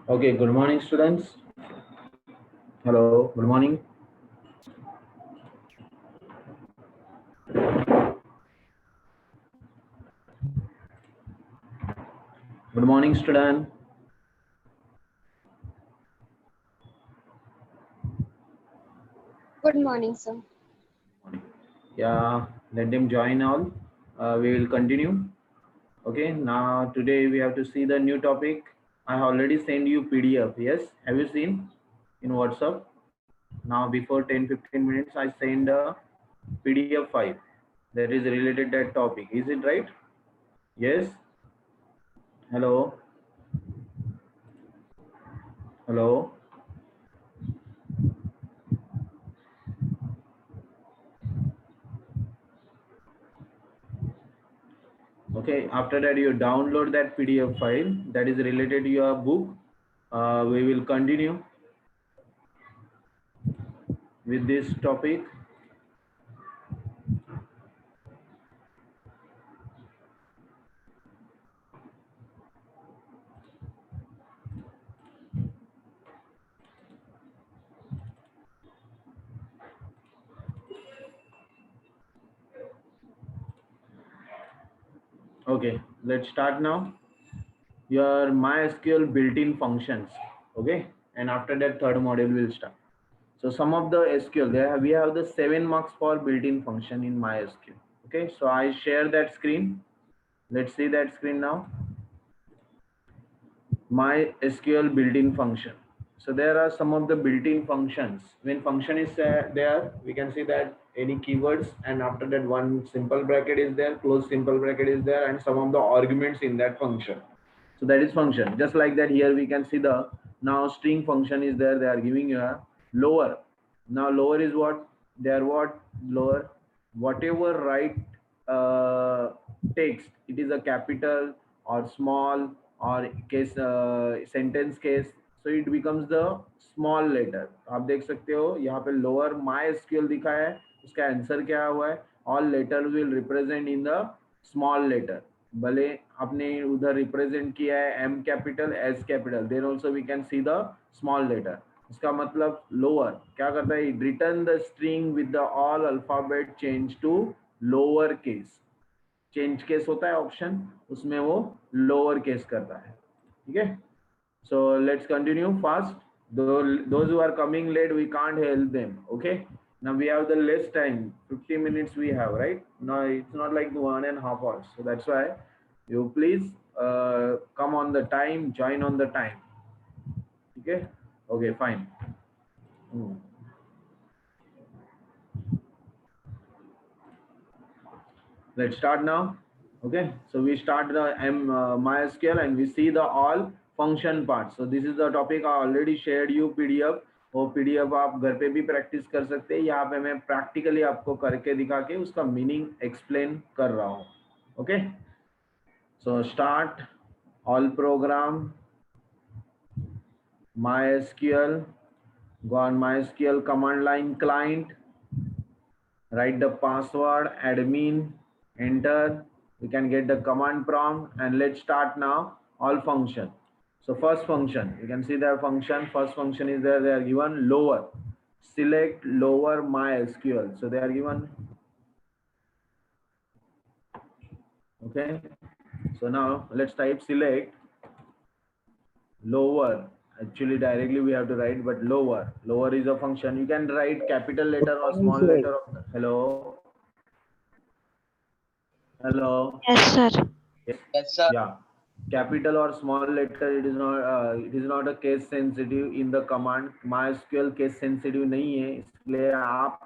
Okay, good morning, students. Hello, good morning. Good morning, student. Good morning, sir. Yeah, let them join all. We will continue. Okay, now today we have to see the new topic. I already sent you PDF. Yes, have you seen in WhatsApp? Now before 10-15 minutes, I send a PDF file that is related that topic. Is it right? Yes. Hello. Hello. Okay, after that you download that PDF file that is related to your book. We will continue with this topic. Okay, let's start now. Your MySQL built-in functions. Okay, and after that third module will start. So some of the SQL there we have the 7 marks for built-in function in MySQL. Okay, so I share that screen. Let's see that screen now. MySQL built-in function. So there are some of the built-in functions. When function is there, we can see that any keywords, and after that one simple bracket is there, close simple bracket is there, and some of the arguments in that function. So that is function. Just like that here we can see the now string function is there. They are giving you a lower. Now lower is what? They are what? Lower. Whatever right text, it is a capital or small और case sentence case, so it becomes the small letter. आप देख सकते हो यहाँ पे lower my SQL दिखा है, उसका आंसर क्या हुआ है? All letter will represent in the small letter. भले आपने उधर रिप्रेजेंट किया है M capital S capital, then also we can see the small letter. इसका मतलब लोअर क्या करता है? Return the string with the all alphabet change to lower case. Change case होता है ऑप्शन, उसमें वो लोअर केस करता है. ठीक है, so let's continue fast. Those who are coming late, we can't help them. Okay, now we have the less time, 50 minutes we have, right? Now it's not like 1.5 hours, so that's why you please come on the time, join on the time. Okay, okay, fine. Let's start now. Okay, so we start the MySQL and we see the all function part. So this is the topic. I already shared you PDF. वो PDF आप घर पे भी practice कर सकते हैं. यहाँ पे मैं प्रैक्टिकली आपको करके दिखा के उसका मीनिंग एक्सप्लेन कर रहा हूँ. Okay, so start all program MySQL. Go on MySQL command line client, write the password admin, enter. You can get the command prompt, and let's start now all function. So first function, you can see the function. First function is there. They are given lower. Select lower MySQL. So they are given. Okay. So now let's type select lower. Actually directly we have to write, but lower. Lower is a function. You can write capital letter or small letter. Hello. Hello. Yes, sir. Yes. Yes, sir. Yeah. Capital or small letter, it is not a case sensitive in the command. MySQL case sensitive नहीं है, इसलिए आप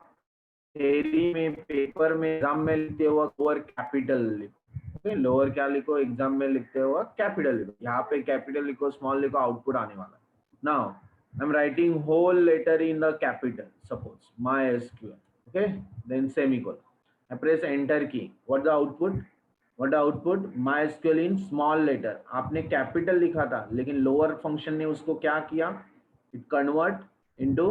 theory में paper में exam में लिखते हुआ lower capital लिखो. लोअर क्या लिखो? एग्जाम में लिखते हुआ कैपिटल लिखो. यहाँ पे कैपिटल लिखो, स्मॉल लिखो, आउटपुट आने वाला. Now I am writing whole letter in the capital, suppose MySQL. Okay, then semicolon. I press enter key. What the output? What the output? MySQL in small letter. आपने capital लिखा था, लेकिन lower function ने उसको क्या किया? It convert into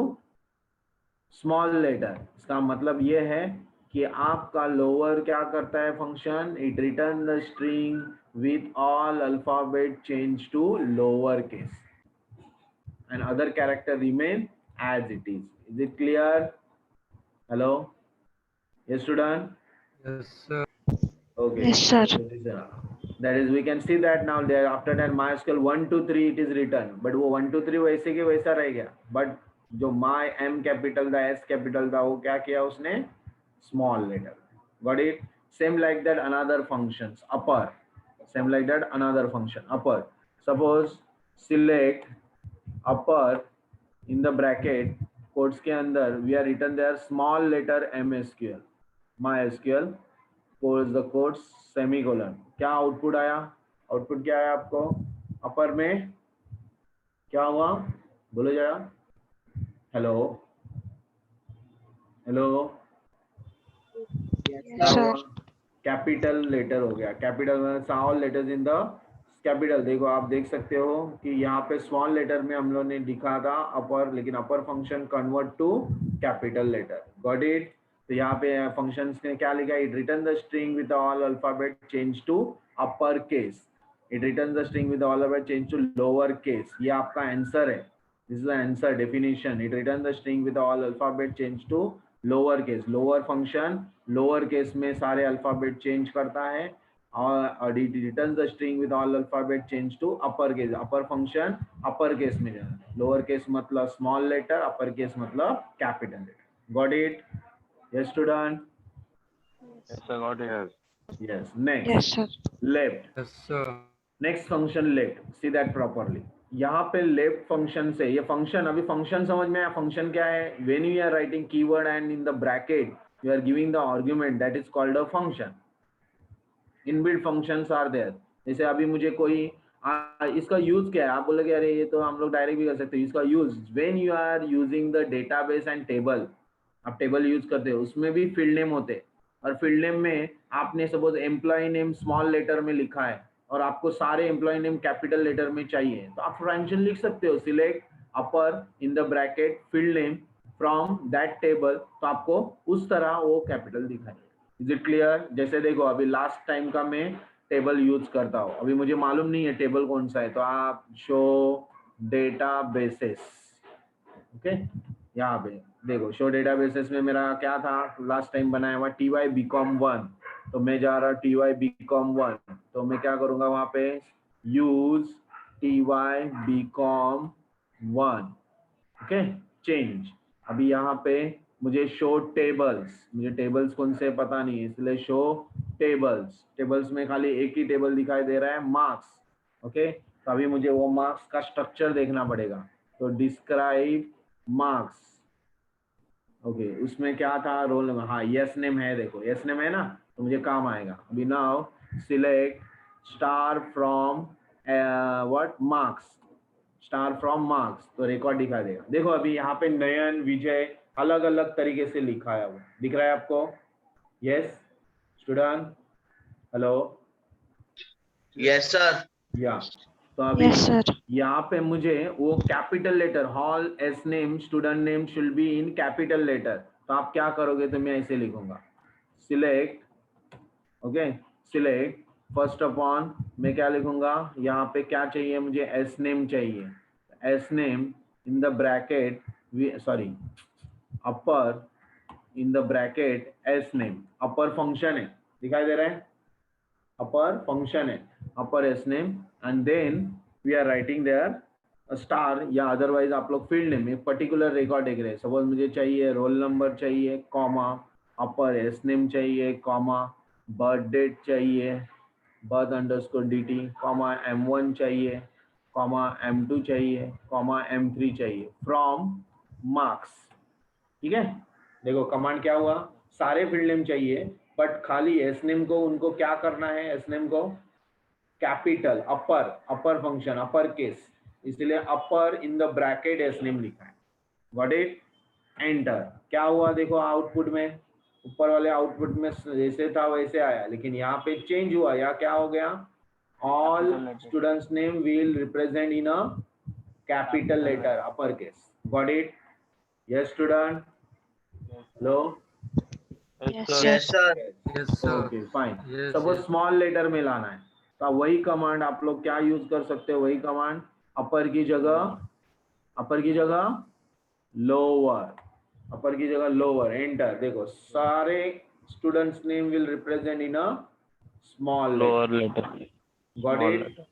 small letter. इसका मतलब ये है कि आपका लोअर क्या करता है function? It return the string with all alphabet change to lower case. and other character remain as it is. Is it clear? Hello? Yes, student? Yes, sir. Okay. Yes, sir. That is, we can see that now there after that MySQL 1 2 3 it is written, but वो 1 2 3 वैसे के वैसा रह गया, but जो my M capital था S capital था वो क्या किया उसने small letter. Got it? Same like that another functions upper. Same like that another function upper. Suppose select upper in the bracket quotes के अंदर we are written there small letter MSQL MySQL close the quotes semicolon. क्या output आया? Output क्या आया आपको? अपर में क्या हुआ बोलो जरा. हेलो हेलो क्या Sir. हुआ? कैपिटल लेटर हो गया. Capital all letters in the capital. देखो आप देख सकते हो कि यहाँ पे स्मॉल लेटर में हम लोग ने लिखा था अपर, लेकिन upper function convert to capital letter. Got it? तो यहाँ पे फंक्शंस ने क्या लिखा? It return the string with all alphabet change to upper case. It return the string with all alphabet change to lower case. ये आपका answer है. This is the answer definition. It return the string with all alphabet change to lower case. Lower function lower case में सारे alphabet change करता है और it returns the string with all alphabet change to upper case. upper function upper case में जाना है. lower case मतलब small letter, upper case मतलब capital letter. got it? yes student? Yes, sir, got it. yes. next Yes, sir. left. Yes, sir. Next function left. See that properly. यहाँ पे left function से ये function, अभी function समझ में आया? Function क्या है? When you are writing keyword and in the bracket you are giving the argument, that is called a function. Inbuilt functions are there. जैसे अभी मुझे कोई इसका यूज क्या है? आप बोलोगे अरे ये तो हम लोग डायरेक्ट भी कर सकते हैं. इसका use when you are using the database and table. आप टेबल यूज करते हो, उसमें भी फील्ड नेम होते हैं और फील्ड नेम में आपने suppose employ name small letter में लिखा है और आपको सारे एम्प्लॉय नेम कैपिटल लेटर में चाहिए, तो आप फंक्शन लिख सकते हो select upper in the bracket field name from that table. तो आपको उस तरह वो कैपिटल दिखाएगा. Is it clear? जैसे देखो अभी लास्ट टाइम का मैं टेबल यूज करता हूँ, अभी मुझे मालूम नहीं है टेबल कौन सा है, तो आप शो डेटा बेसिस. ओके, यहाँ पे देखो शो डेटा बेसिस में मेरा क्या था लास्ट टाइम बनाया हुआ TY BCom 1. तो मैं जा रहा TY BCom 1, तो मैं क्या करूंगा वहां पे use TY BCom 1. Okay, change. अभी यहाँ पे मुझे शो टेबल्स, मुझे टेबल्स कौन से पता नहीं है, इसलिए शो टेबल्स. टेबल्स में खाली एक ही टेबल दिखाई दे रहा है, मार्क्स. ओके, तो अभी मुझे वो मार्क्स का स्ट्रक्चर देखना पड़ेगा. तो डिस्क्राइब मार्क्स. ओके, उसमें क्या था? Roll number. हाँ, यस नेम है. देखो यस नेम है ना, तो मुझे काम आएगा. अभी now select star from what marks. Star from marks, तो रिकॉर्ड दिखा देगा. देखो अभी यहाँ पे नयन विजय अलग अलग तरीके से लिखा है, वो दिख रहा है आपको? Yes student? Hello? Yes, sir. या तो अभी Yes, sir. यहाँ पे मुझे वो capital letter whole S name student name should be in capital letter. तो आप क्या करोगे? तो मैं ऐसे लिखूंगा select. Okay, select first upon मैं क्या लिखूंगा? यहाँ पे क्या चाहिए मुझे? एस नेम चाहिए. S name in the bracket sorry upper in the bracket S name. Upper function है, दिखाई दे रहा है? अपर फंक्शन है, upper S name and then we are writing there star या अदरवाइज आप लोग फील्ड नेम एक पर्टिकुलर रिकॉर्ड देख रहे हैं. सपोज मुझे चाहिए रोल नंबर चाहिए कॉमा, अपर एस नेम चाहिए कॉमा, बर्थ डेट चाहिए birth underscore DT comma, M1 चाहिए कॉमा, M2 चाहिए कॉमा, M3 चाहिए फ्रॉम मार्क्स. ठीक है, देखो कमांड क्या हुआ? सारे फील्ड नेम चाहिए बट खाली एस नेम को उनको क्या करना है? एस नेम को capital upper, upper function upper case, इसलिए upper in the bracket S name लिखा है. Got it? एंटर. क्या हुआ देखो आउटपुट में? ऊपर वाले आउटपुट में जैसे था वैसे आया, लेकिन यहाँ पे चेंज हुआ. या क्या हो गया? All students name will represent in a capital letter upper case. Got it? Yes student? Hello? Yes, Yes, sir. sir. Yes, sir. Okay fine. Yes, suppose yes. Small letter में लाना है तो वही कमांड आप लोग क्या यूज कर सकते हो? वही कमांड अपर की जगह अपर की जगह लोअर, अपर की जगह लोअर, एंटर। देखो सारे students name will represent in a small lower letter. letter. Got Small it? letter.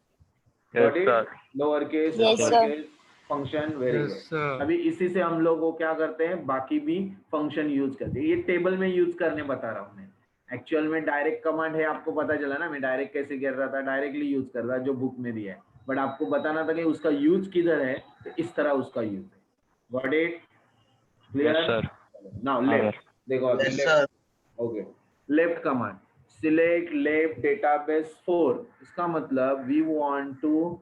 Yes, got it? sir. Lower case, Yes, upper sir. Case, function, very Yes, good. sir. अभी इसी से हम लोग को क्या करते हैं, बाकी भी फंक्शन यूज करते हैं। ये टेबल में यूज करने बता रहा हूँ मैं। एक्चुअल में डायरेक्ट कमांड है, आपको पता चला ना मैं डायरेक्ट कैसे कर रहा था, डायरेक्टली यूज कर रहा जो बुक में दिया है, बट आपको बताना था कि उसका यूज किधर है, तो इस तरह उसका यूज है। Got it? Yes, clear? sir. Now हाँ, लेफ्ट, देखो अभी Yes, left. sir. Okay, left command, select left database 4। इसका मतलब वी वांट टू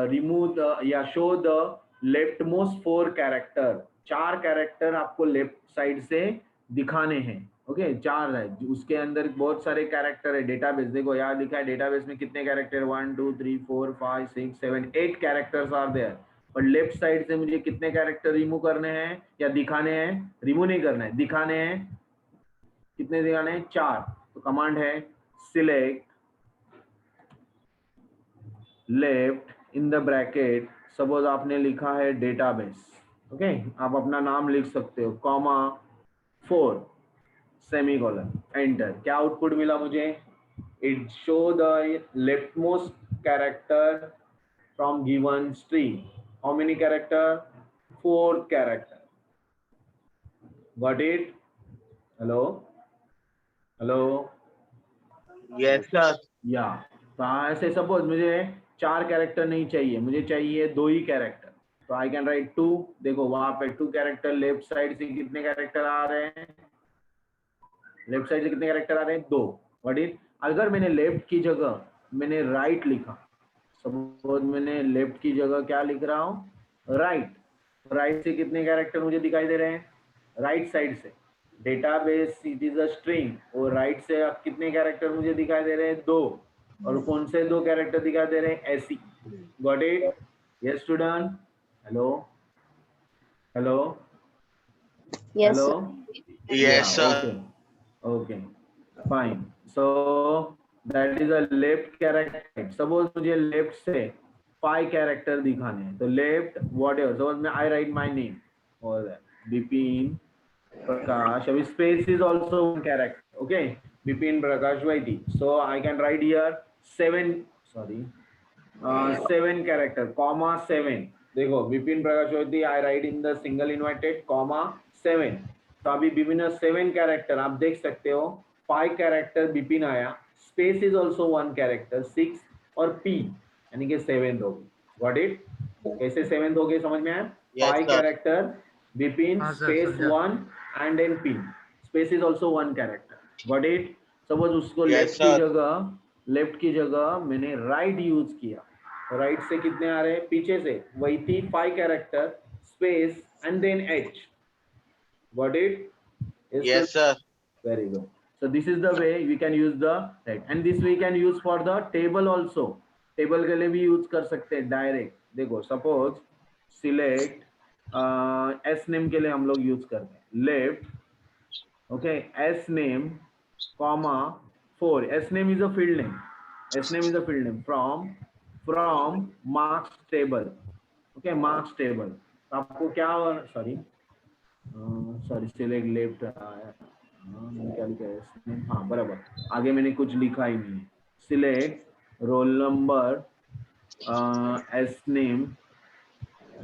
रिमूव या show the left most 4 character. 4 character आपको लेफ्ट साइड से दिखाने हैं। ओके, 4 है, उसके अंदर बहुत सारे कैरेक्टर है। डेटाबेस देखो यहाँ लिखा है, डेटाबेस में कितने कैरेक्टर, 1 2 3 4 5 6 7 8 कैरेक्टर्स आर देयर। पर लेफ्ट साइड से मुझे कितने कैरेक्टर रिमूव करने हैं या दिखाने हैं? रिमूव नहीं करना है, दिखाने हैं। कितने दिखाने हैं? 4। तो कमांड है select left in the bracket, suppose आपने लिखा है डेटाबेस, ओके, आप अपना नाम लिख सकते हो, कॉमा 4 सेमीकोलन, एंटर। क्या आउटपुट मिला मुझे? It show the left most character from given string. How many character? 4 character. Got it? Hello hello? Yes, sir. या तो ऐसे सपोज मुझे 4 कैरेक्टर नहीं चाहिए, मुझे चाहिए 2 ही कैरेक्टर, तो आई कैन राइट 2। देखो वहां पे 2 कैरेक्टर, लेफ्ट साइड से कितने कैरेक्टर आ रहे हैं? लेफ्ट साइड से कितने कैरेक्टर आ रहे हैं? 2। What is? अगर मैंने लेफ्ट की जगह मैंने राइट लिखा, सपोज मैंने लेफ्ट की जगह क्या लिख रहा हूँ? राइट। राइट से कितने कैरेक्टर मुझे दिखाई दे रहे हैं? राइट साइड से database it is a string, और राइट से अब कितने कैरेक्टर मुझे दिखाई दे रहे हैं? 2। और कौन से 2 कैरेक्टर दिखाई दे रहे हैं? ऐसी। Got it? Yes student? Hello hello Yes, hello? sir. Yeah, Yes, sir. okay. Okay, fine. So that is a left character. Suppose मुझे left से 5 character दिखाने हैं, तो left whatever. Suppose मैं I write my name और Bipin Prakash. अभी space is also one character. Okay, Bipin Prakash Vaiti. So I can write here 7. Sorry, 7 character, comma 7. देखो Vipin Prakash Vaity, I write in the single inverted comma 7। तो अभी Vipin 7 character आप देख सकते हो। 5 character Vipin आया, स्पेस इज ऑल्सो 1 कैरेक्टर, 6 और पी यानी कि 7 हो गई। Got it? कैसे 7 हो गए समझ में आया? Yes, 5 sir. कैरेक्टर विपिन हाँ, sir, स्पेस समझा। 1 and then P, space is also 1 character. Got it? Suppose उसको Yes, लेफ्ट की जगह मैंने राइट यूज किया, राइट से कितने आ रहे हैं? पीछे से वही थी 5 character, space and then H. Got it? Yes, sir. Very good. So this is the way we can use the right, and this we can use for the table also. Table के लिए भी use कर सकते हैं direct. देखो suppose select S name के लिए हम लोग यूज करते हैं left, okay, S name comma 4। S name is a field name, S name is a field name from marks table. Okay, marks table. आपको क्या, सॉरी सिलेक्ट लेफ्ट आया, मैंने क्या लिखा है? हाँ बराबर, आगे मैंने कुछ लिखा ही नहीं। Select roll number, S name,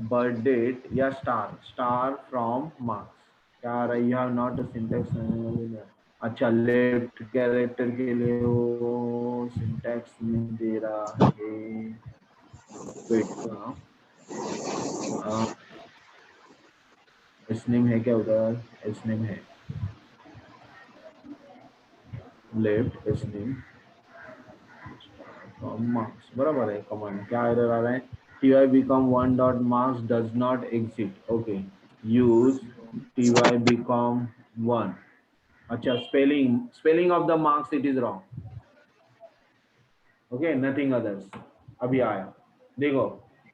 birth date या स्टार फ्रॉम मार्क्स। क्या आ रहा है? You have not syntax. अच्छा, लेफ्ट कैरेक्टर के लिए वो सिंटेक्स में दे रहा है। वेट, एस नेम है क्या उधर? एस नेम है लेफ्ट, एस नेम मार्क्स, बराबर है। कमांड क्या एरर आ रहा है? ty become 1 dot marks does not exist। Okay, use ty become 1। अच्छा, spelling of the marks it is wrong. Okay, nothing others. अभी आया, देखो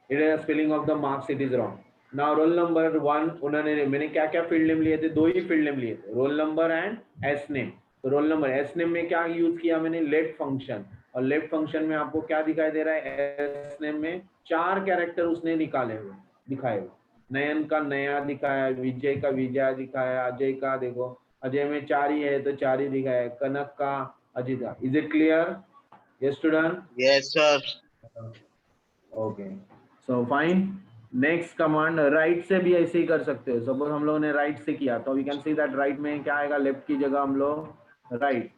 it is spelling of the marks it is wrong. Now roll number 1 उन्होंने, मैंने क्या क्या field name लिए थे? 2 ही फील्ड नेम लिए थे, roll number and S name. तो रोल नंबर एस नेम में क्या यूज किया मैंने? Left function. और लेफ्ट फंक्शन में आपको क्या दिखाई दे रहा है? एस नेम में 4 कैरेक्टर उसने निकाले हुए, दिखाए हुए। नयन का नया दिखाया, विजय का विजया दिखाया, अजय का देखो अजय में 4 ही है तो 4 ही दिखाया, कनक का अजित का. Is it clear? Yes student. Yes, sir. Okay so fine. Next command right से भी ऐसे ही कर सकते हो. सपोज हम लोगों ने राइट से किया तो we can see that right में क्या आएगा, लेफ्ट की जगह हम लोग राइट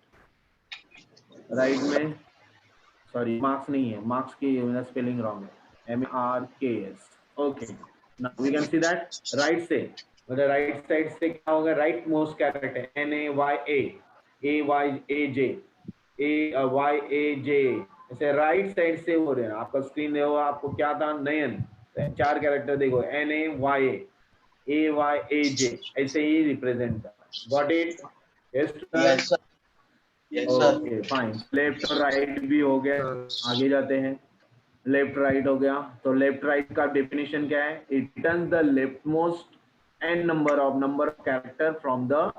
में सॉरी मार्क्स नहीं है, मार्क्स की स्पेलिंग रॉन्ग है, MARKS. Okay now we can see that right से मतलब राइट साइड से क्या होगा, राइट मोस्ट कैरेक्टर NAYA ऐसे राइट साइड से हो रहे हैं. आपका स्क्रीन देखो, आपको क्या था, नयन 4 कैरेक्टर देखो, NAYAAYJ ऐसे ही रिप्रेजेंट कर. Got it? Yes Yes, sir. Yes, sir. Okay fine. Left और राइट भी हो गया. आगे जाते हैं. लेफ्ट राइट हो गया तो लेफ्ट राइट का डेफिनेशन क्या है, it returns the left most and number of character from the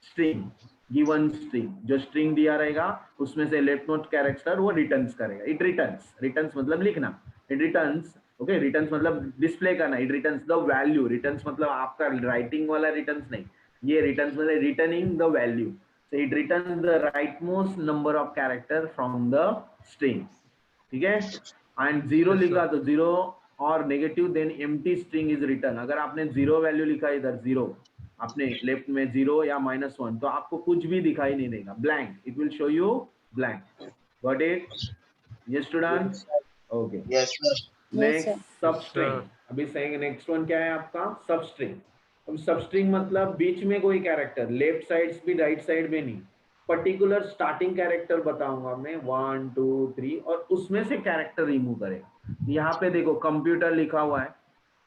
string given string. जो स्ट्रिंग दिया रहेगा उसमें से लेफ्ट मोस्ट कैरेक्टर वो रिटर्न्स करेगा. इट रिटर्न्स मतलब लिखना. It returns okay. रिटर्न्स मतलब डिस्प्ले करना. It returns the value. Returns मतलब आपका राइटिंग वाला रिटर्न्स नहीं, ये रिटर्न्स मतलब returning the value. So it returns the rightmost number of character from the string. ठीक है. एंड जीरो लिखा तो जीरो और negative then empty string is return. अगर आपने जीरो वैल्यू लिखा इधर जीरो, आपने लेफ्ट में जीरो या -1 तो आपको कुछ भी दिखाई नहीं देगा, blank. It will show you blank. Got it? Yes student. Okay Yes, sir. Next सब स्ट्रिंग. अभी सही नेक्स्ट वन क्या है आपका, सब स्ट्रिंग. अब सब स्ट्रिंग मतलब बीच में कोई कैरेक्टर, लेफ्ट साइड भी राइट साइड में नहीं, पर्टिकुलर स्टार्टिंग कैरेक्टर बताऊंगा मैं 1 2 3 और उसमें से कैरेक्टर रिमूव करेगा. यहाँ पे देखो कंप्यूटर लिखा हुआ है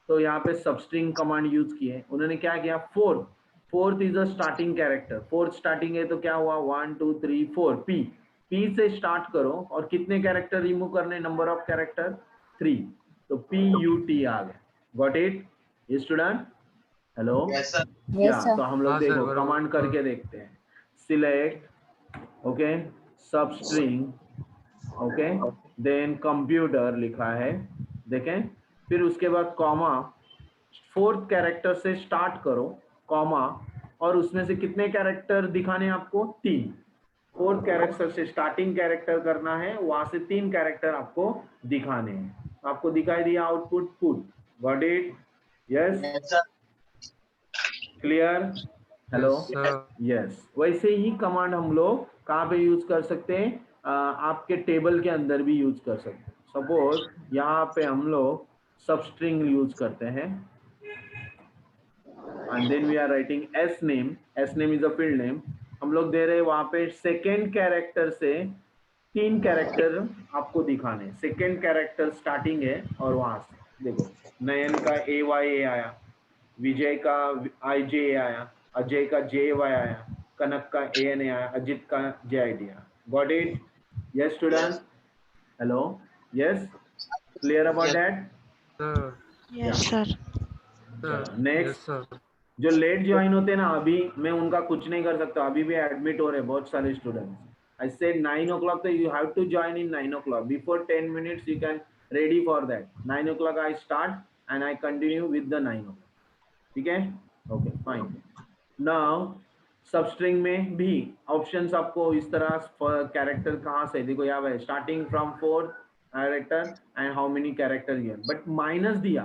तो यहाँ पे सबस्ट्रिंग कमांड यूज किए. उन्होंने क्या किया, fourth is a starting character. Fourth starting है तो क्या हुआ 1 2 3 4 पी से स्टार्ट करो और कितने कैरेक्टर रिमूव करने, नंबर ऑफ कैरेक्टर 3. तो PUT आ गया. Got it? ये स्टूडेंट. हेलो. Yes, sir. या तो हम लोग देखो कमांड करके देखते हैं. Select okay substring okay then computer लिखा है देखें. फिर उसके बाद कॉमा, फोर्थ कैरेक्टर से स्टार्ट करो कॉमा और उसमें से कितने कैरेक्टर दिखाने आपको, 3. फोर्थ कैरेक्टर से स्टार्टिंग कैरेक्टर करना है, वहां से 3 कैरेक्टर आपको दिखाने हैं. आपको दिखाई दिया output put. Got it? Yes Yes, sir. Clear? Hello. Yes. Yes वैसे ही कमांड हम लोग कहाँ पे यूज कर सकते हैं, आपके टेबल के अंदर भी यूज कर सकते हैं. सपोज यहाँ पे हम लोग सब स्ट्रिंग यूज करते हैं and then we are writing S name is a field name. हम लोग दे रहे हैं वहां पे सेकेंड कैरेक्टर से 3 कैरेक्टर आपको दिखाने. सेकेंड कैरेक्टर स्टार्टिंग है और वहां से देखो नयन का AYA आया, विजय का IJ आया, अजय का JY आया, कनक का ANA आया, अजित का JID आया. Got it? Yes student. Hello. Yes clear about that? Yes, sir. Next जो लेट ज्वाइन होते हैं ना, अभी मैं उनका कुछ नहीं कर सकता. अभी भी एडमिट हो रहे हैं बहुत सारे स्टूडेंट्स. आई सेड 9 o'clock तो you have to join in 9 o'clock. Before 10 minutes you can ready for that. 9 o'clock I start and I continue with the 9 o'clock. ठीक है. Okay fine. नाउ सब स्ट्रिंग में भी ऑप्शंस आपको इस तरह character कहाँ से देखो, यहाँ है starting from 4 character and how many character given. But minus दिया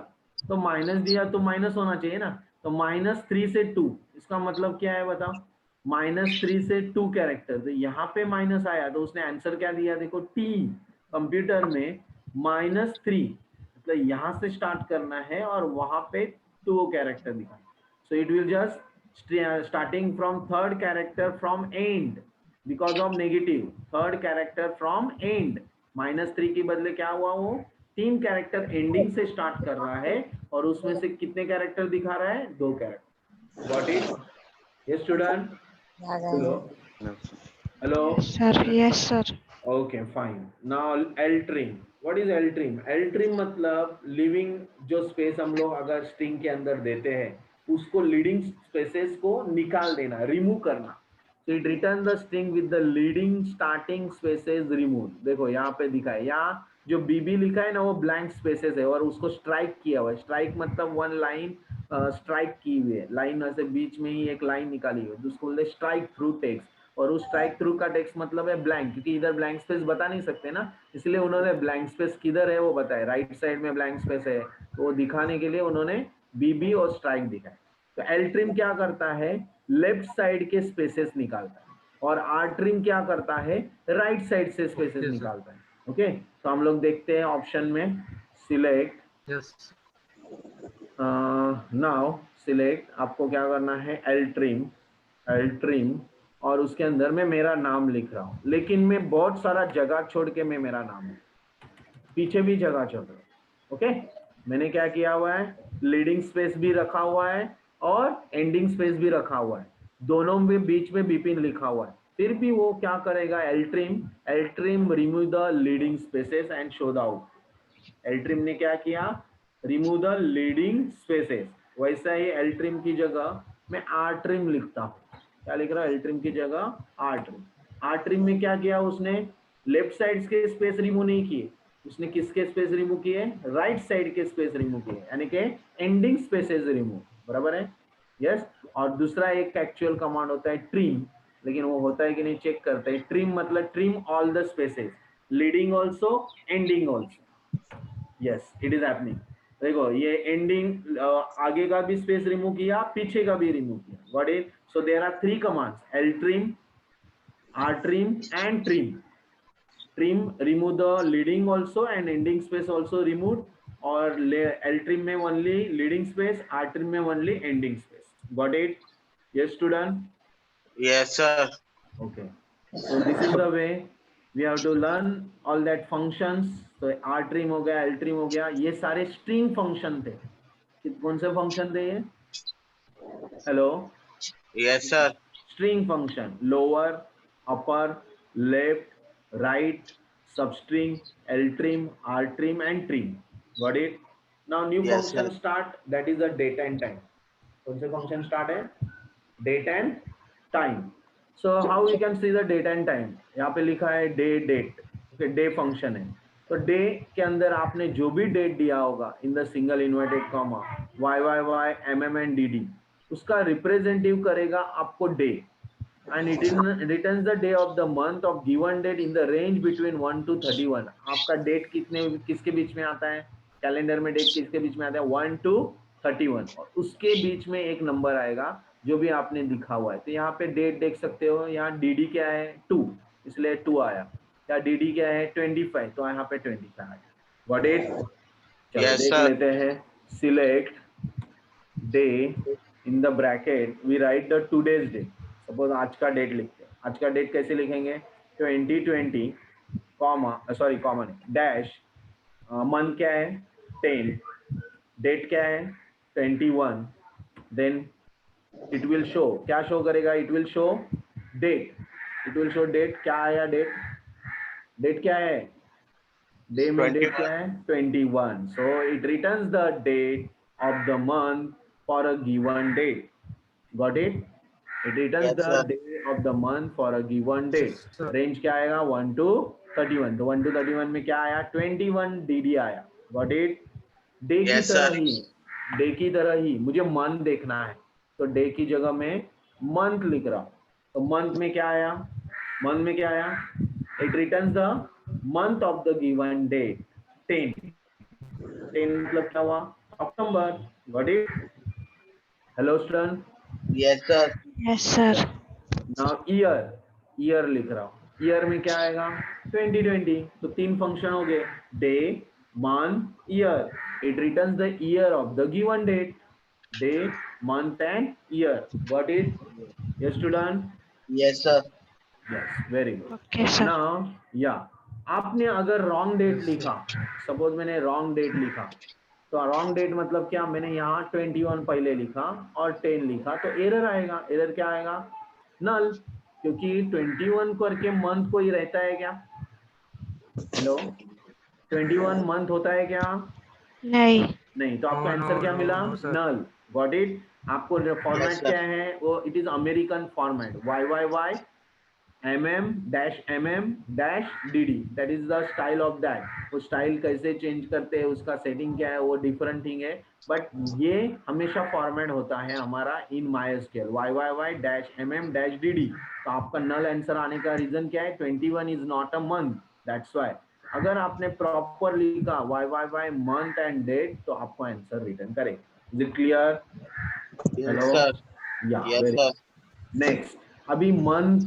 तो माइनस होना चाहिए ना. तो -3 से 2 इसका मतलब क्या है बताओ, -3 से 2 कैरेक्टर. तो यहाँ पे माइनस आया तो उसने आंसर क्या दिया देखो, T. कंप्यूटर में -3 मतलब यहाँ से स्टार्ट करना है और वहां पे 2 कैरेक्टर दिखाना. So it will just starting from third character from end because of negative. Third character from end. -3 के बदले क्या हुआ, वो 3 कैरेक्टर एंडिंग से स्टार्ट कर रहा है और उसमें से कितने कैरेक्टर दिखा रहा है, 2 character. Got it? Yes student. Hello. Hello. Sir, yes, sir. Okay fine. Now L trim. What is L trim? L trim मतलब लिविंग जो स्पेस हम लोग अगर स्ट्रिंग के अंदर देते हैं उसको लीडिंग स्पेसेस को निकाल देना, रिमूव करना. तो it return the string with the leading starting spaces remove. देखो यहाँ पे दिखा है, यहाँ जो बीबी लिखा है ना वो ब्लैंक स्पेसेस है और उसको स्ट्राइक किया हुआ है। स्ट्राइक मतलब वन लाइन स्ट्राइक की हुई है, लाइन ऐसे बीच में ही एक लाइन निकाली हुई है, जिसको बोलते हैं स्ट्राइक थ्रू टेक्स्ट। और उस स्ट्राइक थ्रू का टेक्स्ट मतलब है ब्लैंक, क्योंकि इधर ब्लैंक स्पेस बता नहीं सकते ना, इसलिए उन्होंने ब्लैंक स्पेस किधर है वो बताया, राइट साइड में ब्लैंक स्पेस है, तो वो दिखाने के लिए उन्होंने बीबी और स्ट्राइक दिखाया। तो एल ट्रिम क्या करता है, लेफ्ट साइड के स्पेसेस निकालता है, और आर ट्रिम क्या करता है, राइट साइड से स्पेसेस Okay, sir. निकालता है। ओके, तो हम लोग देखते हैं ऑप्शन में, सिलेक्ट Yes. नाउ, सिलेक्ट, आपको क्या करना है, एल ट्रिम, एल ट्रिम, और उसके अंदर में मेरा नाम लिख रहा हूँ, लेकिन मैं बहुत सारा जगह छोड़ के मैं मेरा नाम है, पीछे भी जगह छोड़ रहा हूँ। ओके, मैंने क्या किया हुआ है, लीडिंग स्पेस भी रखा हुआ है और एंडिंग स्पेस भी रखा हुआ है, दोनों में बीच में बिपिन लिखा हुआ है। फिर भी वो क्या करेगा, L trim remove the leading spaces and show the out. L trim ने क्या किया, रिमूव द लीडिंग स्पेसेस। वैसा ही एल ट्रिम की जगह मैं आर ट्रिम लिखता हूँ। क्या लिख रहा है, एल ट्रिम की जगह आर ट्रिम। आर ट्रिम में क्या किया उसने, लेफ्ट साइड के स्पेस रिमूव नहीं किए, उसने किसके स्पेस रिमूव किए, राइट साइड के स्पेस रिमूव किए, यानी कि एंडिंग स्पेसेस रिमूव। बराबर है, यस। और दूसरा एक एक्चुअल कमांड होता है ट्रिम, लेकिन वो होता है कि नहीं चेक करते हैं। ट्रिम मतलब trim all the spaces, leading also, ending also. Yes, it is happening. देखो ये एंडिंग, आगे का भी स्पेस रिमूव किया, पीछे का भी रिमूव किया। What is, so there are three commands, L trim, R trim and trim. Trim remove the leading also and ending space also remove, और एल ट्रिम में only leading space, R trim में only ending space. Got it? Yes student? Yes, sir. Okay, so this is the way we have to learn all that functions. तो r trim हो गया, l trim हो गया, ये सारे string function थे। कौन से function थे ये? Hello, Yes, sir. string function, lower, upper, left, right, substring, l trim, r trim and trim. Got it? Now new Yes, sir. function start, that is the date and time. कौन से function start है? Date and time. So how we can see the date and time? यहाँ पे लिखा है day date, okay, day function है। तो day के अंदर आपने जो भी date दिया होगा in the single inverted comma YYY MM and DD, उसका रिप्रेजेंटेटिव करेगा आपको day, and it returns the day of the month of given date in the range between 1 to 31। आपका डेट कितने किसके बीच में आता है, कैलेंडर में डेट किसके बीच में आता है, 1 to 31, और उसके बीच में एक नंबर आएगा जो भी आपने लिखा हुआ है। तो यहाँ पे डेट देख सकते हो, यहाँ डी क्या है 2, इसलिए 2 आया, या डी क्या है 25, तो यहाँ पे 25 आया। What it? चलो Yes, देख sir. लेते हैं, select day, in the bracket we write the today's day. Suppose आज का डेट लिखते हैं, आज का डेट कैसे लिखेंगे, 2020 कॉमा, सॉरी कॉमा नहीं, डैश, मंथ क्या है 10, डेट क्या है 21, देन इट विल शो, क्या शो करेगा, it will show that, it will show that, क्या आया डेट, डेट क्या है, डे में डेट 21. क्या है 21, so it returns the date of the month for a given date. Got it? It returns Yes, the sir. Day of the month for a given date. Sir. Range क्या आएगा 1 to 31, तो 1 to 31 में क्या आया 21 D आया। Got it? Day की Yes, sir. तरह ही, day की तरह ही मुझे मंथ देखना है, तो डे की जगह में मंथ लिख रहा हूँ। तो मंथ में क्या आया, मंथ में क्या आया, it returns the month of the given date 10, 10 मतलब क्या हुआ, अक्टूबर। Got it? Hello student? Yes, sir. Yes, sir. Now year, year लिख रहा हूँ, ईयर में क्या आएगा 2020, तो 3 फंक्शन हो गए, day, month, year. It returns the year of the given date, day, month and year. Got it? Yes student? Yes, sir. Yes, very good. Okay, sir. Now या आपने अगर रॉन्ग डेट Yes, sir. लिखा, suppose मैंने wrong date लिखा, तो wrong date मतलब क्या, मैंने यहाँ 21 पहले लिखा और 10 लिखा, तो एरर आएगा। एरर क्या आएगा, नल, क्योंकि 21 करके मंथ कोई रहता है क्या, हेलो, 21 मंथ होता है क्या, नहीं। नहीं, तो आपको No, आंसर no, क्या no, मिला, no, sir. Null. Got it? आपको Yes, फॉर्मेट sir. क्या है वो, it is American format, Y Y Y mm-dd, that is the style of that. वो स्टाइल कैसे चेंज करते हैं, उसका सेटिंग क्या है, वो डिफरेंट थिंग है, बट ये हमेशा फॉर्मेट होता है हमारा इन MySQL YYY-mm-dd। तो आपका नल आंसर आने का रीजन क्या है, 21 is not a month, that's why. अगर आपने प्रॉपर लिखा YYY मंथ एंड डेट तो आपको आंसर रिटर्न करेगा। Is it clear? Yes, hello, sir. या Yes, वेरी। sir. नेक्स्ट, अभी मंथ,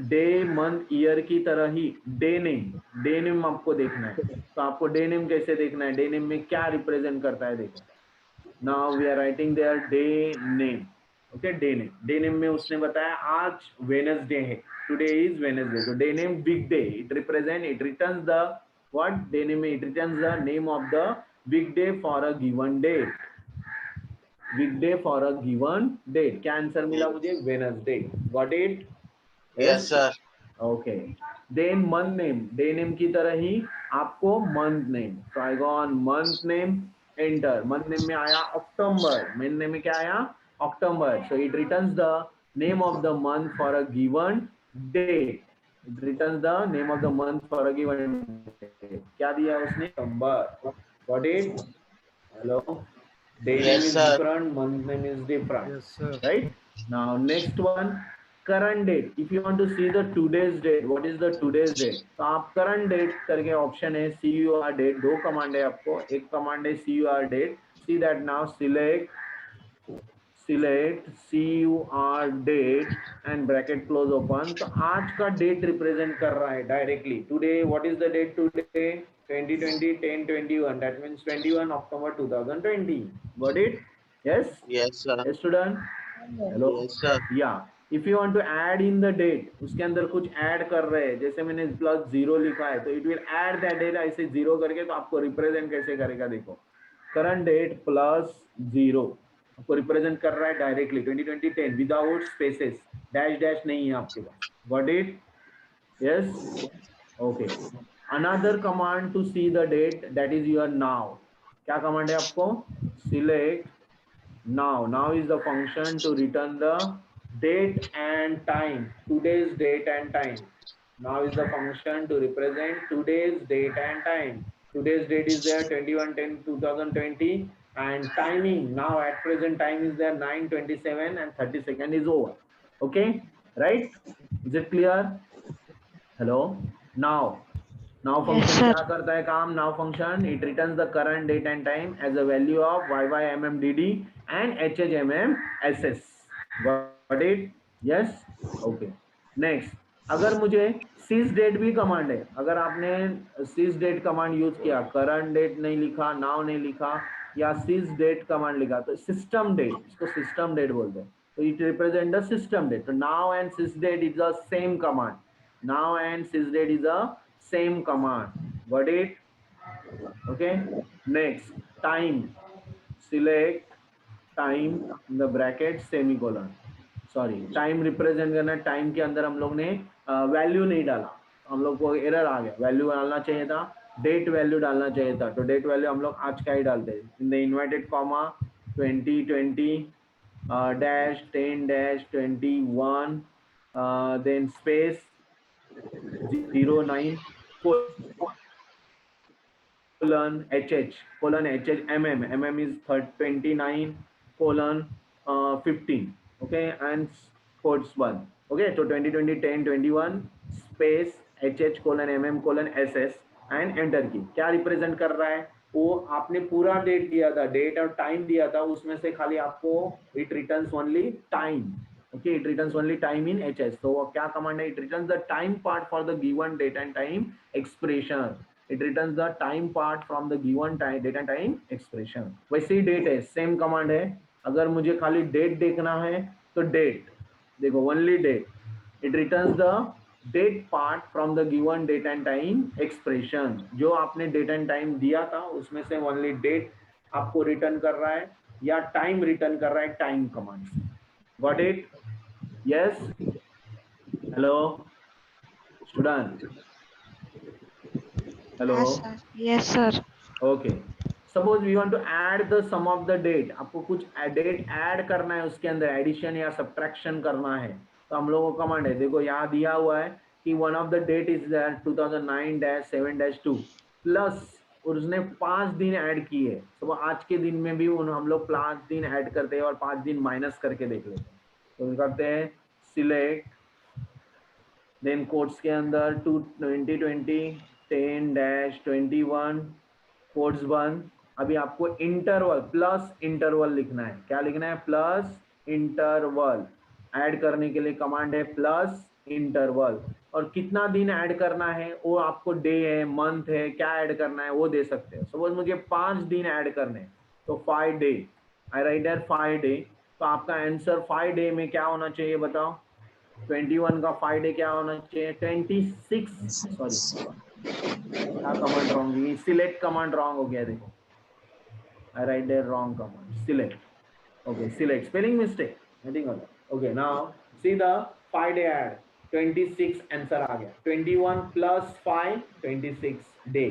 डे, मंथ, ईयर की तरह ही डे नेम आपको देखना है। तो आपको डे नेम कैसे देखना है, डे नेम में क्या रिप्रेजेंट करता है, देखो। Now we are writing their day name. Okay, day name में उसने बताया आज वेडनेसडे है, टुडे इज वेडनेसडे, तो day name weekday, it represent, it returns the what, day name में it returns the name of the weekday for a given date, weekday for a given date. क्या answer मिला मुझे, Wednesday. Got it? Yes, yes, sir. Okay. Then month name, day name की तरह ही आपको month name, तो I go on month name, enter. Month name में आया अक्टूबर, मंथ नेम में क्या आया, अक्टूबर, so it returns the name of the month for a given date, it returns the name of the month for a given date. क्या दिया उसने, number. Got it? Hello, day name Yes, is sir. different, month name is different. Yes, sir. Right? Now next one, current date. If you want to see the today's date, what is the today's date? तो आप current date करके option है, CUR date, दो command है आपको, एक command है CUR date। See that now, select CUR date and bracket close open। तो आज का डेट रिप्रेजेंट कर रहा है directly, today, what is the date today, 2020 10/21, that means 21 October 2020। got it? Yes, Yes, sir. yes student, hello, Yes, sir. yeah। if you want to add in the date, उसके अंदर कुछ add कर रहे हैं, जैसे मैंने प्लस जीरो लिखा है, तो it will add that date, ऐसे जीरो करके, तो आपको रिप्रेजेंट कैसे करेगा, देखो, करंट डेट प्लस जीरो आपको रिप्रेजेंट कर रहा है directly 2020 10 without spaces, dash dash नहीं है आपके पास। Got it? Yes, okay. Another command to see the date, that is your now. क्या कमांड है आपको, select now. Now is the function to return the date and time, today's date and time। now is the function to represent today's date and time। today's date is there 21/10/2020, and timing now at present time is there 9:27 and 30 seconds is over। okay, right? is it clear? hello, now Yes, function sir. क्या करता है काम, now function it returns the current date and time as a value of YYMMDD and HHMMSS। got it? yes, okay। next, अगर मुझे sys date भी command है, अगर आपने sys date कमांड यूज किया, करंट डेट नहीं लिखा, नाउ नहीं लिखा, या sys date कमांड लिखा, तो सिस्टम डेट, इसको सिस्टम डेट बोलते हैं, तो it represent the system date. तो now and sys date is the same command, now and sys date is a same command। got it? okay, next, time, select time in the bracket semicolon, sorry, time represent करना, time के अंदर हम लोग ने value नहीं डाला, हम लोग को एरर आ गया, वैल्यू डालना चाहिए था, डेट वैल्यू डालना चाहिए था, तो डेट वैल्यू हम लोग आज का ही डालते हैं, in the inverted comma 2020 -10-21 then space 09 colon mm is 29 colon 15, okay, and quotes 1, okay, so 2020 10/21 space colon mm colon ss and enter की। क्या रिप्रेजेंट कर रहा है, वो आपने पूरा डेट दिया था, डेट और टाइम दिया था, उसमें से खाली आपको it returns only time, okay, it returns only time in hs। so क्या कमांड है, it returns the time part for the given date and time expression, it returns the time part from the given time date and time expression। वैसे ही date है, same command है, अगर मुझे खाली date देखना है तो डेट देखो, only date, it returns the date part from the given date and time expression। जो आपने date and time दिया था उसमें से ओनली डेट आपको रिटर्न कर रहा है या टाइम रिटर्न कर रहा है टाइम कमांड से। Got it? yes, hello student, hello, Yes, sir. Yes, sir. okay। suppose we want to add the sum of the date, आपको कुछ डेट ऐड करना है, उसके अंदर एडिशन या सब्ट्रैक्शन करना है, तो हम लोगों को कमांड है, देखो यहाँ दिया हुआ है कि one of the date is 2009-7-2 plus उसने 5 दिन ऐड किए, तो आज के दिन में भी हम लोग 5 दिन ऐड करते हैं और 5 दिन माइनस करके देख लेते हैं। तो करते हैं सिलेक्ट, देन कोट्स के अंदर 2020 10-21 कोट्स बंद। अभी आपको इंटरवल प्लस इंटरवल लिखना है। क्या लिखना है? Plus interval. ऐड करने के लिए कमांड है प्लस इंटरवल। और कितना दिन ऐड करना है वो आपको डे है, मंथ है, क्या ऐड करना है वो दे सकते हैं। सपोज मुझे 5 दिन ऐड करने हैं तो 5 day, I write there 5 day. तो आपका आंसर 5 डे में क्या होना चाहिए बताओ? 21 का 5 डे क्या होना चाहिए? 26, सॉरी क्या command wrong, select command wrong हो गया, देखो I write there wrong command. Select. Okay, select. Spelling mistake. Nothing other. Okay, now see the 5 day add. 26 answer आ गया। 21 प्लस 5 26 डे।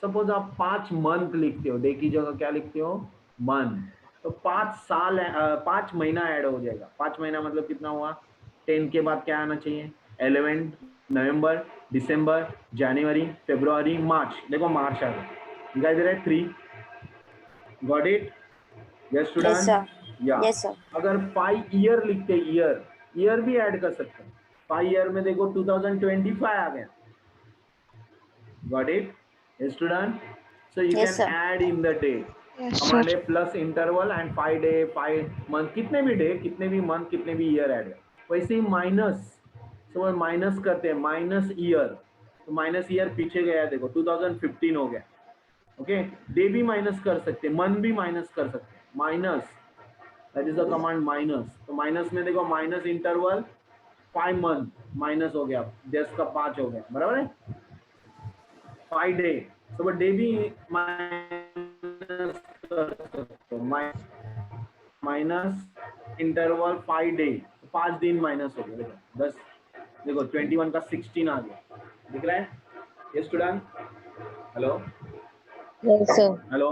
सपोज आप 5 मंथ लिखते हो, डे की जगह क्या लिखते हो? मंथ। तो 5 साल 5 महीना ऐड हो जाएगा। 5 महीना मतलब कितना हुआ? 10 के बाद क्या आना चाहिए? 11 नवंबर, दिसंबर, जनवरी, फरवरी, मार्च। देखो मार्च आ गया, दिखाई दे रहा है 3। Got it? Yes, Yes, student? sir. Yeah. Yes, sir. अगर 5 ईयर लिखते, ईयर भी ऐड कर सकते हैं। 5 ईयर में देखो 2025 आ गया। Got it? Yes, student? So you Yes, can sir. add in the date. Yes, sir. Command है plus interval and 5 day 5 month, कितने भी डे, कितने भी मंथ, कितने भी ईयर ऐड है। वैसे ही माइनस, तो माइनस करते हैं, माइनस ईयर। तो माइनस ईयर पीछे गया, देखो 2015 हो गया। ओके, डे भी माइनस कर सकते हैं, मंथ भी माइनस कर सकते हैं। Minus, that is the command minus. तो माइनस में देखो माइनस इंटरवल 5 मंथ माइनस हो गया, 10 का 5 हो गया, बराबर है। 5 डे, तो डे भी माइनस कर सकते हो, माइनस इंटरवल 5 डे, 5 दिन माइनस हो गया। देखो 10, देखो 21 का 16 आ गया, दिख रहा है? ये student, hello Yes, sir. hello,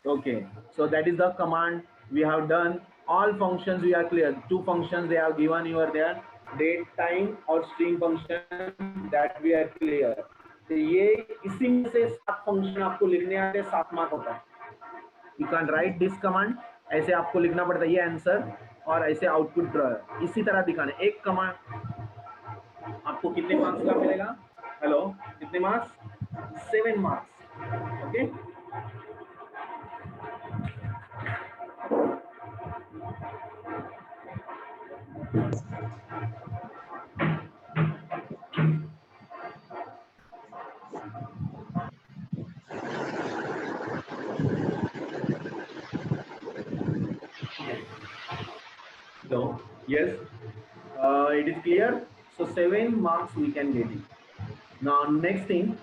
okay, so that is the command we have done. All functions we are clear. 2 functions they have given you are there, date time और string function, that we are clear. तो ये इसी में से 7 function आपको लिखने आते हैं, 7 मार्क होता है। You can write this command, ऐसे आपको लिखना पड़ता है ये आंसर, और ऐसे आउटपुट इसी तरह दिखाना। एक कमांड आपको कितने मार्क्स का मिलेगा? हेलो, कितने marks? 7 marks. Okay, so yes, it is clear. So 7 marks we can get it. Now next thing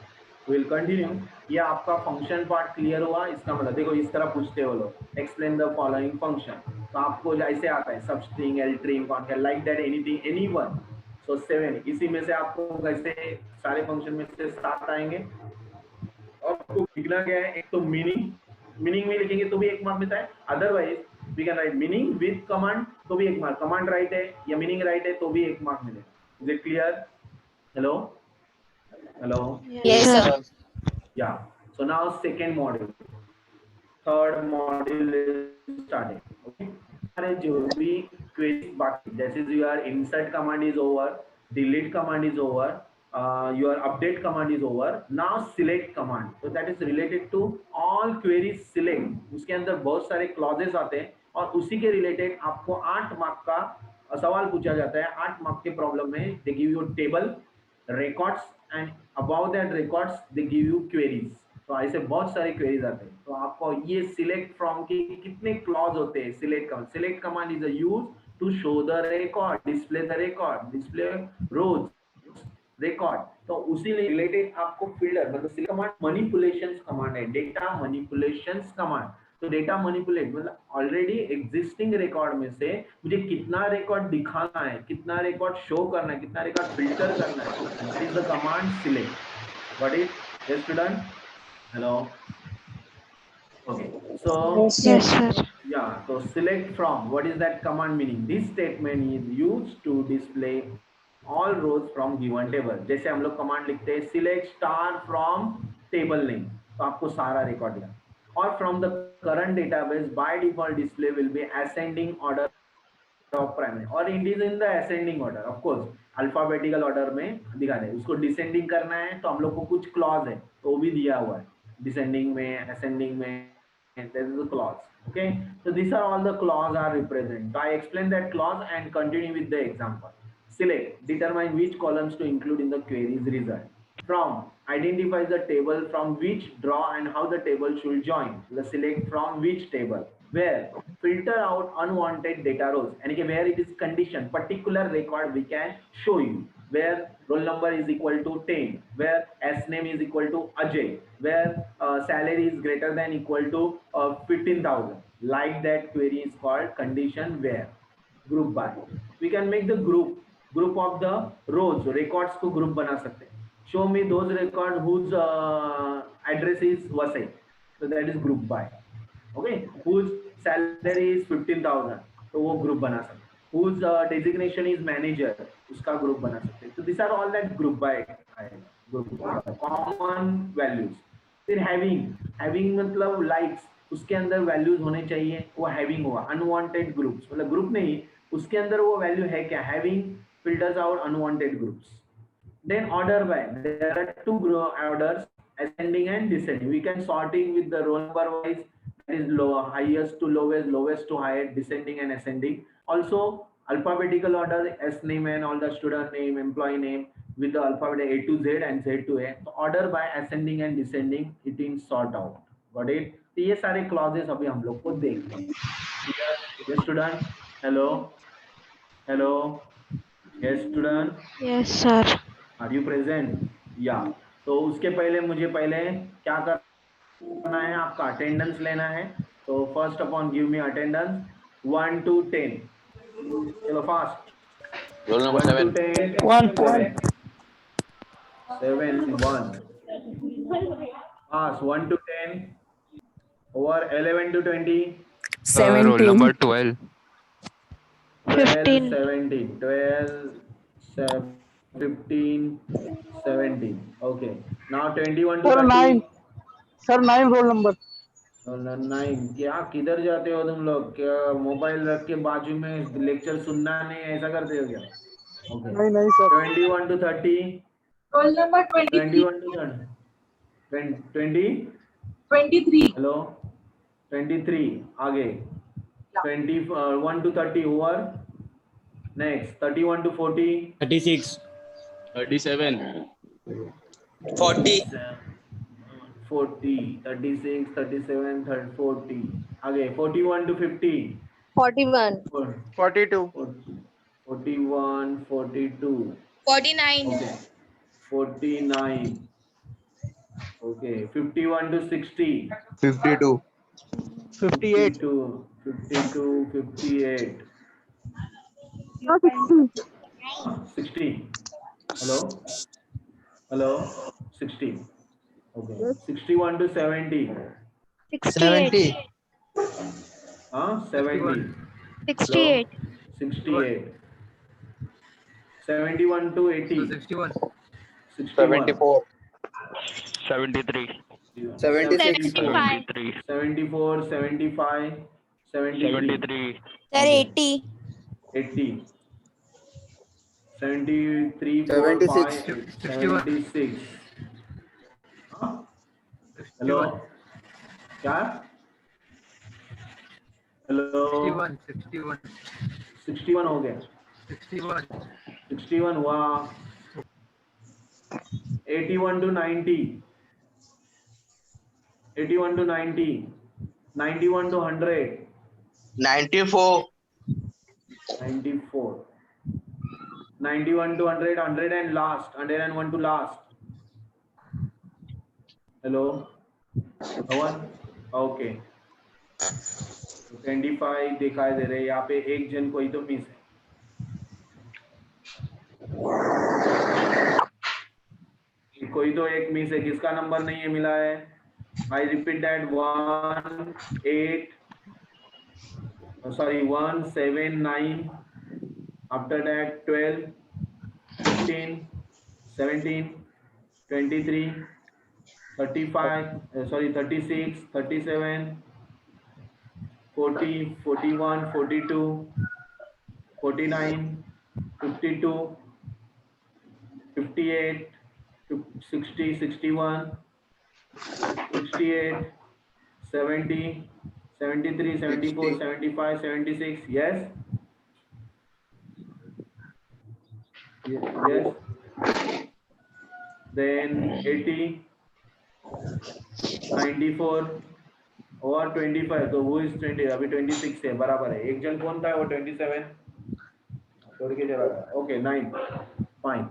we will continue. ये आपका फंक्शन पार्ट क्लियर हुआ। इसका मतलब देखो इस तरह पूछते हो लोग, एक्सप्लेन द फॉलोइंग फंक्शन, तो आपको ऐसे आता है substring, L trim, concat, like that, anything, anyone. So 7, इसी में से आपको कैसे सारे फंक्शन में से 7 आएंगे। आपको लिखना क्या है? एक तो मीनिंग में लिखेंगे तो भी 1 मार्क मिलता है, otherwise we can write meaning with command तो भी 1 मार्क, कमांड राइट है या मीनिंग राइट है तो भी 1 मार्क मिलेगा। Is it clear? Hello hello, Yes, sir. या। So now second module, third module starting. Okay, हमारे जो भी क्वेरीज बाकी, जैसे your insert command is over, delete command is over, your update command is over, now select command, so that is related to all queries select। उसके अंदर बहुत सारे clauses आते हैं और उसी के रिलेटेड आपको 8 मार्क का सवाल पूछा जाता है। 8 मार्क के प्रॉब्लम में they give you table, records, and about that records they give you queries. तो ऐसे बहुत सारे क्वेरीज आते हैं। तो आपको ये सिलेक्ट फ्रॉम के कितने क्लॉज होते हैं, select command is use to show the record, display the record, display rows record. तो उसी रिलेटेड आपको फिल्टर मतलब सिलेक्ट कमांड मैनिपुलेशंस कमांड है, डेटा मैनिपुलेशंस कमांड। तो डेटा मैनिपुलेट मतलब ऑलरेडी एग्जिस्टिंग रिकॉर्ड में से मुझे कितना रिकॉर्ड दिखाना है, कितना रिकॉर्ड शो करना है, कितना रिकॉर्ड फिल्टर करना है, that is the command select. What is, yes student, hello Okay, so Yes, Yes, sir. sir. yeah, so select from, what is that command meaning? This statement is used to display all rows from given table. जैसे हम लोग command लिखते हैं select star from table name, तो आपको सारा record दिया. और from the current database by default display will be ascending order of primary, और it is in the ascending order. of course alphabetical order में दिखा रहे हैं. उसको डिसेंडिंग करना है तो हम लोग को कुछ क्लॉज है तो वो भी दिया हुआ है. डिसेंडिंग में, असेंडिंग में, there is a clause. Okay, so these are all the clause are represent. So I explain that clause and continue with the example. Select, determine which columns to include in the query's result. From, identifies the table from which draw and how the table should join. The select from which table. Where, filter out unwanted data rows. And where it is condition, particular record we can show you. Where roll number is equal to 10, where S name is equal to Ajay, where salary is greater than equal to 15,000. Like that query is called condition where. Group by. We can make the group of the rows, records को group बना सकते हैं. Show me those records whose address is Vasai. So that is group by. Okay, whose salary is 15,000, तो वो group बना सकते हैं. whose designation is manager, उसका ग्रुप बना सकते हैं. So these are all that group by common values. फिर having मतलब likes, उसके अंदर वैल्यूज होने चाहिए, वो हैविंग हुआ. अनवांटेड ग्रुप्स मतलब ग्रुप नहीं, उसके अंदर वो वैल्यू है क्या. Having filters out unwanted groups. Then order by, there are two orders, ascending and descending. We can sorting with the roll number wise, that is low, highest to lowest, lowest to highest, descending and ascending. Also alphabetical order, S name and all the student name, employee name with the alphabet A to Z and Z to A. So order by ascending and descending, it is sort out. Got it? तो ये सारे clauses अभी हम लोग को देखते हैं. Yes student, hello, hello, yes student. Yes, sir. Are you present. या तो उसके पहले मुझे पहले क्या करना है, आपका अटेंडेंस लेना है. तो first upon give me attendance 1 to 10. चलो fast. Roll number 1 to 7. 10. 7 1 pass. 1 to 10 over. 11 to 20. Roll number 12. 12 15. 17 12 15 17. Okay, now 21 to 30. Sir 9 roll number. 9. क्या किधर जाते हो तुम लोग, क्या मोबाइल रख के बाजू में लेक्चर सुनना नहीं है, ऐसा करते हो क्या. ओके, नहीं sir. 21 to 30. Roll number 21 to 30. 23. Hello 23. आगे 21 to 30 ओवर. Next 31 to 40. 36, 37. 40, 40, 36, 37, 40. आगे 41 to 50. 41. 42. 41, 42. 49. Okay. 49. Okay. 51 to 60. 52. 58. 52, 58. 60. Hello? Hello? 60. Okay. 61 to 70. 68. 70. 68. 68. 71 to 80. 61. 74. 73. 76. 73. 74, 75, 73. 73. Sir, 80. 80. 73, 76. 76. हाँ? हेलो क्या. हेलो 61 हो गया. 61 हुआ. 81 to 90. 81 to 90. 91 to 100. 94. 94. 91 to 100. 100 and last. 101 to last. Hello. No one? Okay. 25 दिखाई दे रहे हैं यहाँ पे. एक जन कोई तो मिस है. कोई तो एक मिस है. किसका नंबर नहीं है मिला है. I repeat that 1 8 sorry 1 7 9, after that 12 15 17 23 35 sorry 36 37 40 41 42 49 52 58 60 61 68 70 73 74 60. 75 76. Yes. Yes. Then 80 94 और 25. तो वो इज 20, अभी 26 है, बराबर है. एक जन कौन था वो 27 छोड़ के चला गया. Okay 9 fine.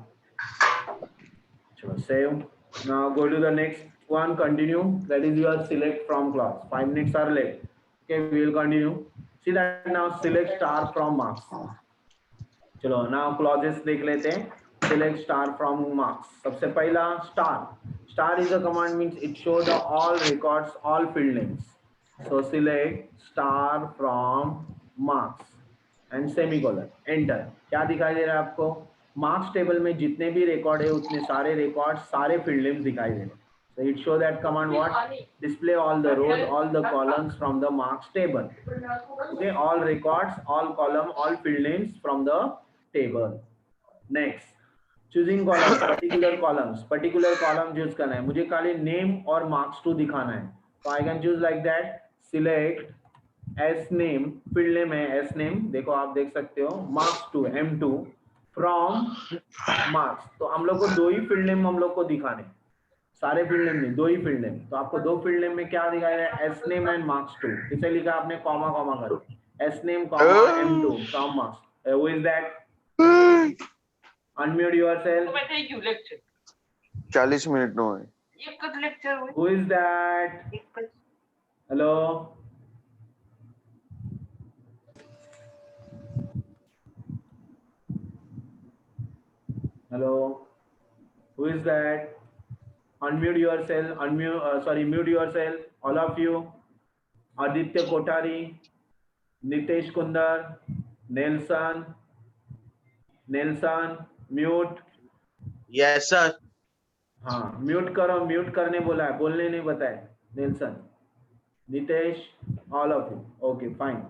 चलो save. Now go to the next one. Continue. That is your select from class. 5 minutes are left. Okay, we will continue. See that now select star from marks. चलो now clauses देख लेते हैं. Select star from marks. सबसे पहला star. Star is a command means it shows the all records, all field names. So select star from marks and semicolon. Enter. क्या दिखाई दे रहा है आपको? मार्क्स टेबल में जितने भी रिकॉर्ड है उतने सारे रिकॉर्ड सारे फील्ड नेम्स दिखाई दे रहे हैं. So it show that command what? Display all the rows, all the columns from the marks table. Okay, all records, all column, all field names from the table. Next, choosing columns, particular column choose करना है. मुझे खाली name और marks to दिखाना है. So I can choose like that. Select S name, field name है S name. देखो आप देख सकते हो. Marks to M2 from marks. तो हम लोग को दो ही फील्ड नेम हम लोग को दिखाने, सारे फील्ड नेम नहीं, दो ही फील्ड नेम. तो आपको दो फील्ड नेम में क्या दिखाया है? S name and marks 2. इसे लिखा आपने कॉमा कॉमा कर, S name comma M2 from marks. Who is that? Unmute yourself. 40 minute no है. Who is that? Hello. Hello, who is that? Unmute yourself. Mute yourself. All of you. Aditya Kothari, Nitesh Kundar, Nelson, mute. Yes, sir. हाँ, mute करो. Mute करने बोला है, बोलने नहीं बताया. Nelson, Nitesh, all of you. Okay, fine.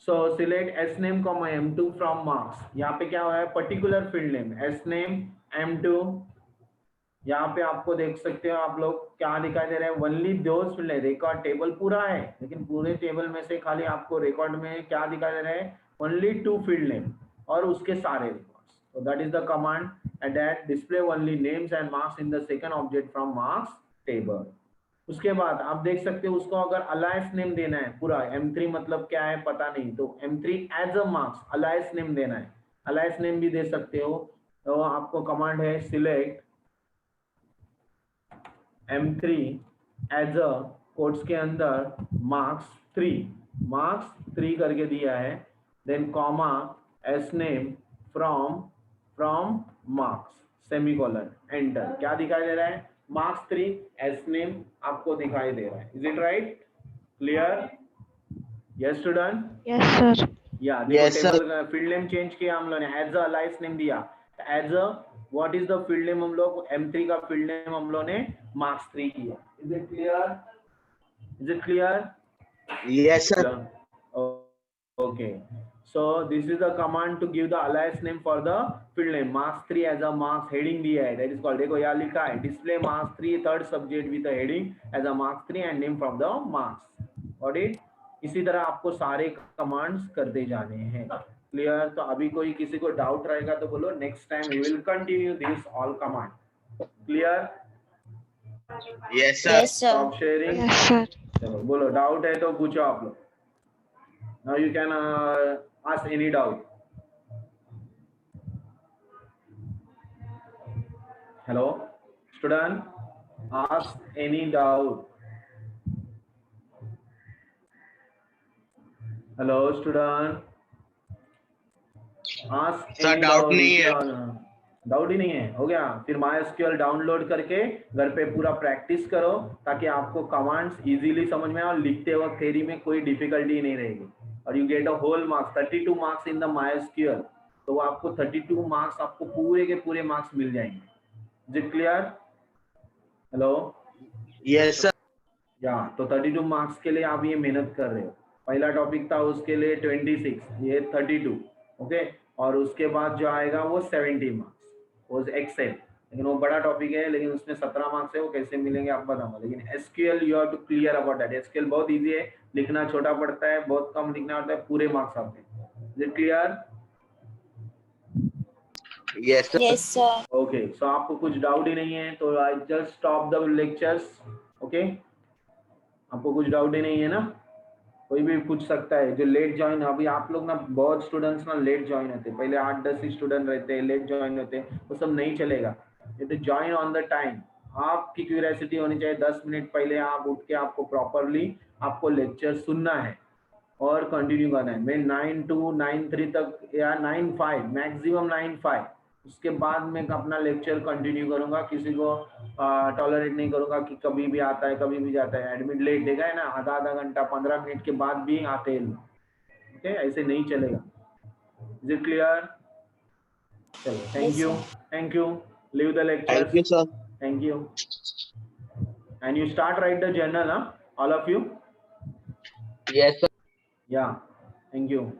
So select S name comma M2 from marks. यहाँ पे क्या हुआ है? Particular field name S name M2. यहाँ पे आपको देख सकते हो आप लोग क्या दिखाई दे रहा है? ओनली दोस फील्ड. रिकॉर्ड टेबल पूरा है लेकिन पूरे टेबल में से खाली आपको रिकॉर्ड में क्या दिखाई दे रहा है? ओनली 2 फील्ड नेम और उसके सारे records. So that is the command and that display only names and marks in the second object from marks table. उसके बाद आप देख सकते हो उसको अगर अलायंस नेम देना है पूरा. M3 मतलब क्या है पता नहीं, तो M3 as a marks alliance name देना है. अलायंस नेम भी दे सकते हो. तो आपको कमांड है सिलेक्ट M3 एज अ कोट्स के अंदर मार्क्स 3 करके दिया है. Then comma S name from marks semicolon. Enter. क्या दिखाई दे रहा है? मार्क्स 3 एस नेम आपको दिखाई दे रहा है. Is it right? Clear? Yes student. Yes, sir. या देखो टेबल फील्ड नेम चेंज किया हम लोगों ने. एज अ अलाइस नेम दिया. As a what is the field name? हम लोग M3 का फील्ड नेम हम लोगों ने मार्क्स 3 किया. Is it clear? Yes, sir. Okay. So this is the command to give the alias name for the field name. Marks 3 as a marks heading दिया है. That is called. देखो यहाँ लिखा है display marks 3 third subject with a heading as a marks 3 and name from the marks. Got it? इसी तरह आपको सारे कमांड्स करते जाने हैं. क्लियर? तो अभी कोई किसी को डाउट रहेगा तो बोलो. Next time we will continue this all command. Clear? Yes, sir. Yes, sir. Stop sharing. Yes, sir. चलो बोलो. डाउट है तो पूछो आप लोग. Now you can ask any doubt. Hello, student. Ask any doubt. Hello, student. Ask Sir, any doubt नहीं है. Doubt ही नहीं है, हो गया। फिर MySQL डाउनलोड करके घर पे पूरा प्रैक्टिस करो ताकि आपको कमांड्स इजीली समझ में आए और लिखते वक्त थ्योरी में कोई डिफिकल्टी नहीं रहेगी। और you get a whole marks 32 marks in the MySQL, तो आपको 32 मार्क्स आपको पूरे के पूरे मार्क्स मिल जाएंगे। Is it clear? Hello? Yes, sir. या तो 32 मार्क्स के लिए आप ये मेहनत कर रहे हो। पहला टॉपिक था उसके लिए 26, ये 32, ओके। और उसके बाद जो आएगा वो 70 मार्क्स, वो एक्सेल, लेकिन वो बड़ा टॉपिक है, लेकिन उसमें 17 मार्क्स है, वो कैसे मिलेंगे आप बताऊंगा। लेकिन SQL you have to clear about that. SQL बहुत इजी है, लिखना छोटा पड़ता है, बहुत कम लिखना होता है, पूरे मार्क्स आते हैं। Is it clear? Yes, sir. Yes, sir. Okay, so आपको कुछ डाउट ही नहीं है तो I just stop the lectures, okay. आपको कुछ डाउट ही नहीं है ना? कोई भी पूछ सकता है जो लेट ज्वाइन। अभी आप लोग ना बहुत स्टूडेंट्स ना लेट ज्वाइन होते हैं, पहले 8-10 स्टूडेंट रहते हैं, लेट ज्वाइन होते हैं, वो सब नहीं चलेगा। ये तो ज्वाइन ऑन द टाइम। आपकी क्यूरियोसिटी होनी चाहिए, 10 मिनट पहले आप उठ के आपको प्रॉपरली आपको लेक्चर सुनना है और कंटिन्यू करना है। मैं 9 to 9:03 तक या 9:05 मैक्सिमम 9:05, उसके बाद मैं अपना लेक्चर कंटिन्यू करूंगा। किसी को टॉलरेट नहीं करूंगा कि कभी भी आता है कभी भी जाता है। एडमिट लेट देगा है ना, आधा घंटा 15 मिनट के बाद भी आते हैं, ओके। ऐसे नहीं चलेगा। Is it clear? चलो, thank you, leave the lecture. Thank you, sir. Thank you. And you start right the journal, all of you. Yes, sir. Yeah, thank you.